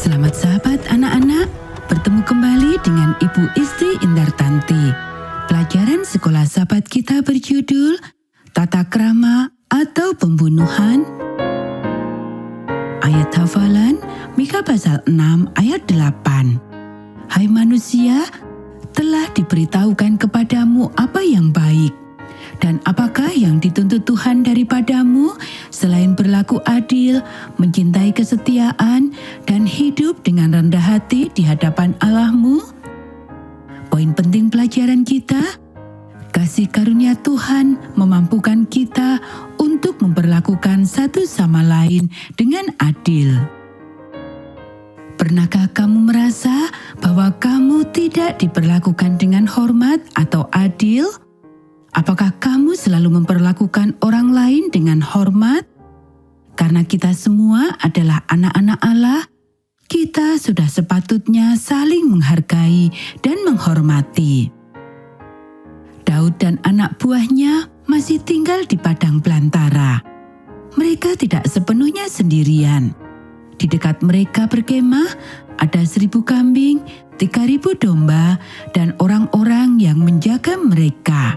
Selamat sahabat anak-anak, bertemu kembali dengan Ibu Istri Indartanti. Pelajaran sekolah sahabat kita berjudul Tata Krama atau Pembunuhan. Ayat hafalan Mika pasal 6 ayat 8. Hai manusia, telah diberitahukan kepadamu apa yang baik. Dan apakah yang dituntut Tuhan daripadamu selain berlaku adil, mencintai kesetiaan, dan hidup dengan rendah hati di hadapan Allahmu? Poin penting pelajaran kita, kasih karunia Tuhan memampukan kita untuk memperlakukan satu sama lain dengan adil. Pernahkah kamu merasa bahwa kamu tidak diperlakukan dengan hormat atau adil? Apakah kamu selalu memperlakukan orang lain dengan hormat? Karena kita semua adalah anak-anak Allah, kita sudah sepatutnya saling menghargai dan menghormati. Daud dan anak buahnya masih tinggal di padang belantara. Mereka tidak sepenuhnya sendirian. Di dekat mereka berkemah ada 1.000 kambing, 3.000 domba, dan orang-orang yang menjaga mereka.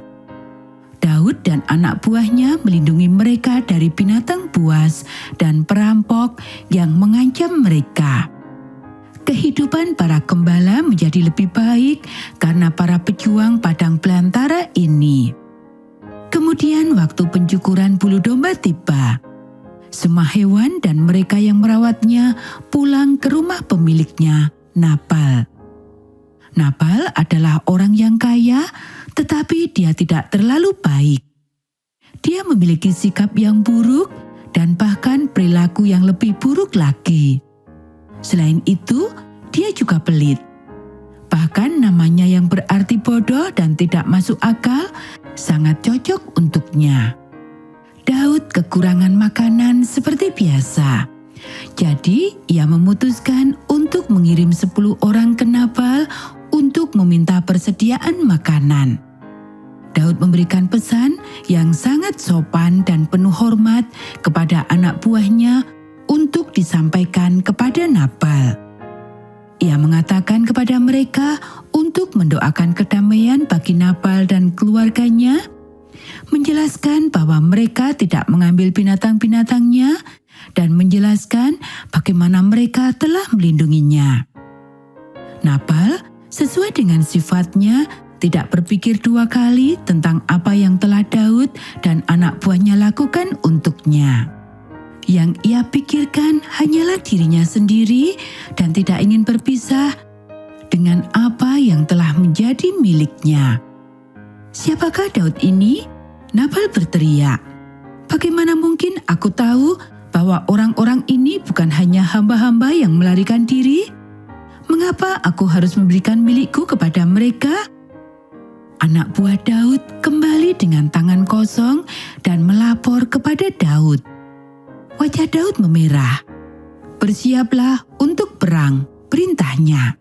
Daud dan anak buahnya melindungi mereka dari binatang buas dan perampok yang mengancam mereka. Kehidupan para gembala menjadi lebih baik karena para pejuang padang belantara ini. Kemudian waktu pencukuran bulu domba tiba. Semua hewan dan mereka yang merawatnya pulang ke rumah pemiliknya, Nabal. Nabal adalah orang yang kaya, tetapi dia tidak terlalu baik. Dia memiliki sikap yang buruk dan bahkan perilaku yang lebih buruk lagi. Selain itu, dia juga pelit. Bahkan namanya yang berarti bodoh dan tidak masuk akal sangat cocok untuknya. Daud kekurangan makanan seperti biasa. Jadi, ia memutuskan untuk mengirim 10 orang ke Nabal untuk meminta persediaan makanan. Daud memberikan pesan yang sangat sopan dan penuh hormat kepada anak buahnya untuk disampaikan kepada Nabal. Ia mengatakan kepada mereka untuk mendoakan kedamaian bagi Nabal dan keluarganya, menjelaskan bahwa mereka tidak mengambil binatang-binatangnya, dan menjelaskan bagaimana mereka telah melindunginya. Nabal sesuai dengan sifatnya, tidak berpikir 2 kali tentang apa yang telah Daud dan anak buahnya lakukan untuknya. Yang ia pikirkan hanyalah dirinya sendiri dan tidak ingin berpisah dengan apa yang telah menjadi miliknya. Siapakah Daud ini? Nabal berteriak, "Bagaimana mungkin aku tahu bahwa orang-orang ini bukan hanya hamba-hamba yang melarikan diri? Mengapa aku harus memberikan milikku kepada mereka?" Anak buah Daud kembali dengan tangan kosong dan melapor kepada Daud. Wajah Daud memerah. "Bersiaplah untuk perang," perintahnya.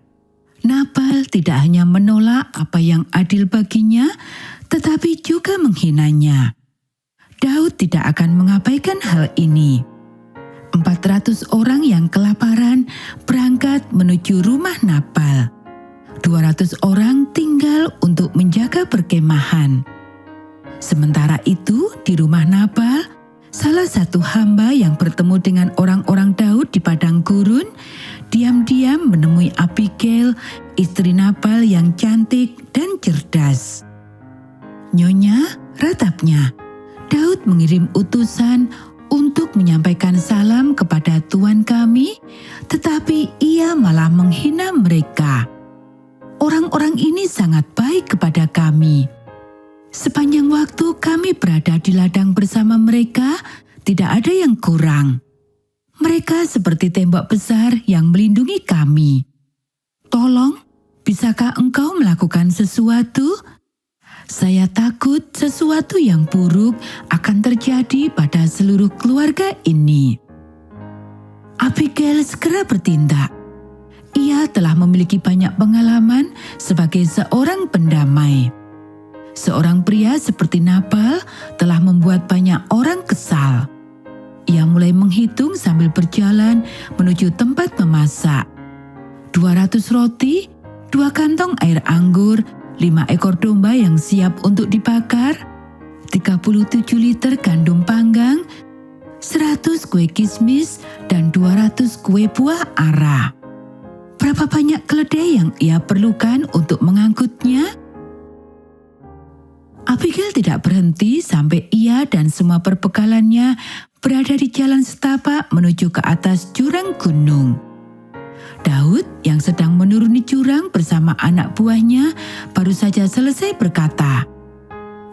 Nabal tidak hanya menolak apa yang adil baginya, tetapi juga menghinanya. Daud tidak akan mengabaikan hal ini. 400 orang yang kelaparan berangkat menuju rumah Nabal. 200 orang tinggal untuk menjaga perkemahan. Sementara itu, di rumah Nabal, salah satu hamba yang bertemu dengan orang-orang Daud di padang gurun, diam-diam menemui Abigail, istri Nabal yang cantik dan cerdas. "Nyonya," ratapnya, "Daud mengirim utusan untuk menyampaikan salam kepada Tuan kami, tetapi ia malah menghina mereka. Orang-orang ini sangat baik kepada kami. Sepanjang waktu kami berada di ladang bersama mereka, tidak ada yang kurang. Mereka seperti tembok besar yang melindungi kami. Tolong, bisakah engkau melakukan sesuatu? Saya takut sesuatu yang buruk akan terjadi pada seluruh keluarga ini." Abigail segera bertindak. Ia telah memiliki banyak pengalaman sebagai seorang pendamai. Seorang pria seperti Nabal telah membuat banyak orang kesal. Ia mulai menghitung sambil berjalan menuju tempat memasak. 200 roti, 2 kantong air anggur, 5 ekor domba yang siap untuk dibakar, 37 liter gandum panggang, 100 kue kismis, dan 200 kue buah ara. Berapa banyak keledai yang ia perlukan untuk mengangkutnya? Abigail tidak berhenti sampai ia dan semua perbekalannya berada di jalan setapak menuju ke atas jurang gunung. Daud yang sedang menuruni jurang bersama anak buahnya baru saja selesai berkata,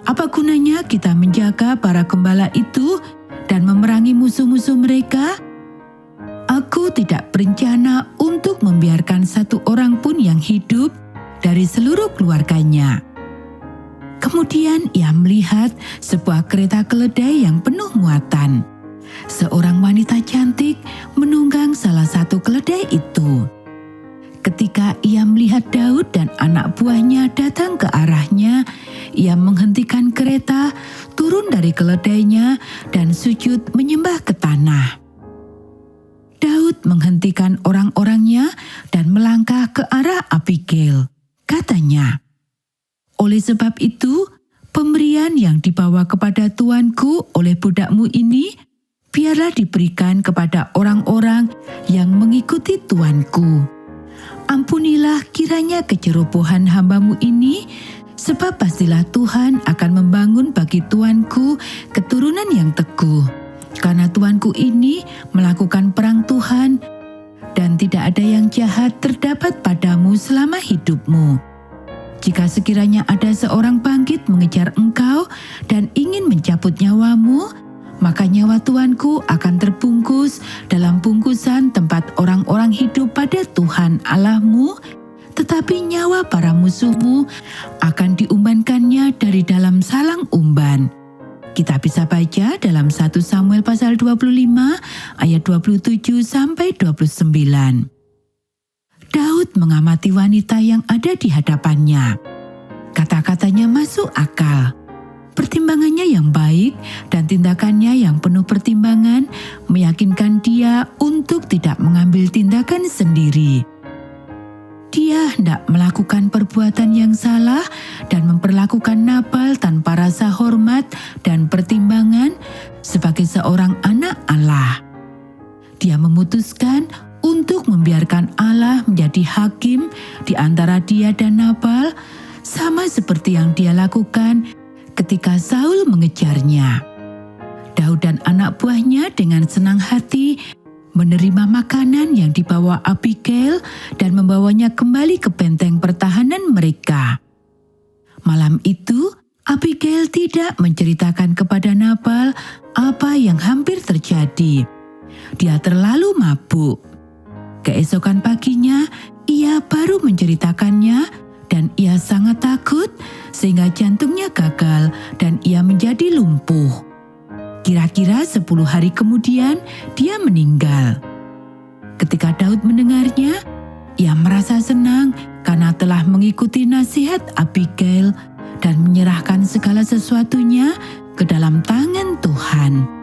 "Apa gunanya kita menjaga para gembala itu dan memerangi musuh-musuh mereka? Aku tidak berencana untuk membiarkan satu orang pun yang hidup dari seluruh keluarganya." Kemudian ia melihat sebuah kereta keledai yang penuh muatan. Seorang wanita cantik menunggang salah satu keledai itu. Ketika ia melihat Daud dan anak buahnya datang ke arahnya, ia menghentikan kereta, turun dari keledainya, dan sujud menyembah ke tanah. Daud menghentikan orang-orangnya dan melangkah ke arah Abigail. Katanya, "Oleh sebab itu, pemberian yang dibawa kepada tuanku oleh budakmu ini, biarlah diberikan kepada orang-orang yang mengikuti tuanku. Ampunilah kiranya kecerobohan hambamu ini, sebab pastilah Tuhan akan membangun bagi tuanku keturunan yang teguh. Karena tuanku ini melakukan perang Tuhan, dan tidak ada yang jahat terdapat padamu selama hidupmu. Jika sekiranya ada seorang bangkit mengejar engkau dan ingin mencabut nyawamu, maka nyawa tuanku akan terbungkus dalam bungkusan tempat orang-orang hidup pada Tuhan Allahmu, tetapi nyawa para musuhmu akan diumbankannya dari dalam salang umban." Kita bisa baca dalam 1 Samuel pasal 25 ayat 27 sampai 29. Daud mengamati wanita yang ada di hadapannya. Kata-katanya masuk akal. Pertimbangannya yang baik dan tindakannya yang penuh pertimbangan meyakinkan dia untuk tidak mengambil tindakan sendiri. Dia hendak melakukan perbuatan yang salah dan memperlakukan Nabal tanpa rasa hormat dan pertimbangan sebagai seorang anak Allah. Dia memutuskan untuk membiarkan Allah menjadi hakim di antara dia dan Nabal, sama seperti yang dia lakukan ketika Saul mengejarnya. Daud dan anak buahnya dengan senang hati menerima makanan yang dibawa Abigail dan membawanya kembali ke benteng pertahanan mereka. Malam itu, Abigail tidak menceritakan kepada Nabal apa yang hampir terjadi. Dia terlalu mabuk. Keesokan paginya, ia baru menceritakannya dan ia sangat takut sehingga jantungnya gagal dan ia menjadi lumpuh. Kira-kira 10 hari kemudian, dia meninggal. Ketika Daud mendengarnya, ia merasa senang karena telah mengikuti nasihat Abigail dan menyerahkan segala sesuatunya ke dalam tangan Tuhan.